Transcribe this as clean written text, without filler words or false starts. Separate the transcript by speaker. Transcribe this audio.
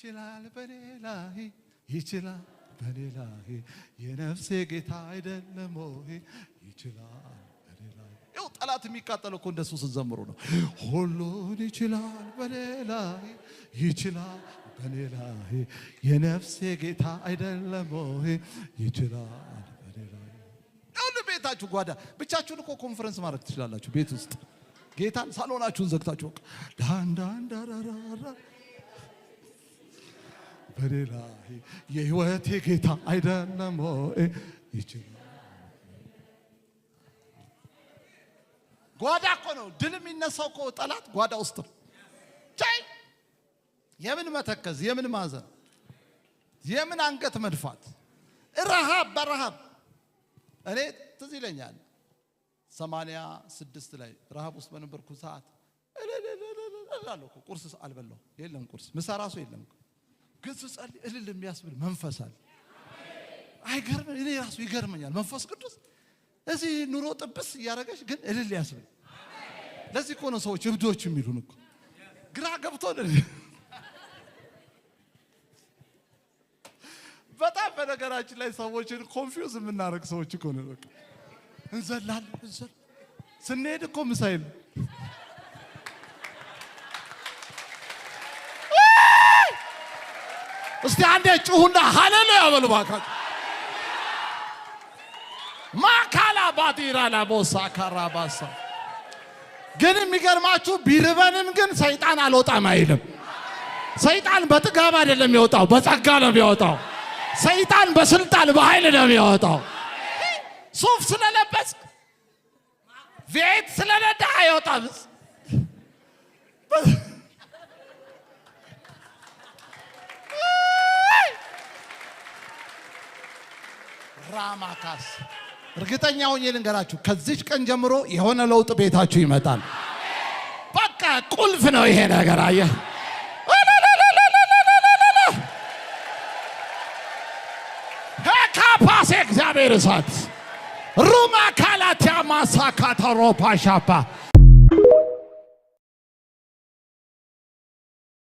Speaker 1: ይችላል በሌላህ ይችላል በሌላህ የነፍሴ ጌታ አይደለም ወይ ይችላል በሌላህ ያው ጠላት የሚቃጠለው እኮ እንደሱ ሲዘምሩ ነው ሁሉን ይችላል በሌላህ ይችላል በሌላህ የነፍሴ ጌታ አይደለም ወይ ይችላል በሌላህ ሁሉ ቤታችሁ ጓዳ ብቻችሁን እኮ ኮንፈረንስ ማድረግ ትችላላችሁ ቤት ውስጥ ጌታን ሳሎናችሁን ዘግታችሁ ዳንዳንዳራራ በሌላህ የህይወቴ ጌታ አይደለም ወይ ይችላል ጓዳ እኮ ነው ድል የሚነሳው እኮ ጠላት ጓዳ ውስጥ ቻይ የምን መተከዝ የምን ማዘን የምን አንገት መድፋት ረሃብ በረሃብ እኔ ትዝ ይለኛል 86 ላይ ረሃብ ውስጥ በነበርኩ ሰዓት እላለሁ ቁርስ አልበላሁ የለም ቁርስ ምሳ ራሱ የለም ግን ጸልይ እልል የሚያስብል መንፈስ አለ አይገርም እኔ ራሱ ይገርመኛል መንፈስ ቅዱስ እዚህ ኑሮ ጥብስ ያረጋሽ ግን እልል ያስብል ለዚህ እኮ ነው ሰዎች እብዶች የሚሉን እኮ ግራ ገብቶን በጣም በነገራችን ላይ ሰዎችን ኮንፊውዝ የምናረግ ሰዎች እኮ ነው በቃ እንዘላለን ስንሄድ እኮ ምሳይል እስቲ አንዴ ጩሁና ሃሌሉያ በሉ ባካችሁ ማካላ ባዲራ ላቦሳ ካራባሳ ግን የሚገርማችሁ ቢርበንም ግን ሰይጣን አልወጣም አይልም ሰይጣን በጥጋብ አይደለም የሚወጣው በጸጋ ነው የሚወጣው ሰይጣን በስልጣን በኃይል ነው የሚወጣው ሱፍ ስለለበስ ቤት ስለነዳ አይወጣም ራማካስ እርግጠኛ ሆኜ ልንገራችሁ ከዚህ ቀን ጀምሮ የሆነ ለውጥ ቤታችሁ ይመጣል በቃ ቁልፍ ነው ይሄ ነገር አየህ ሄካፓስ እግዚአብሔር እሳት ሩማ ካላቲያ ማሳካታ ሮፓሻፓ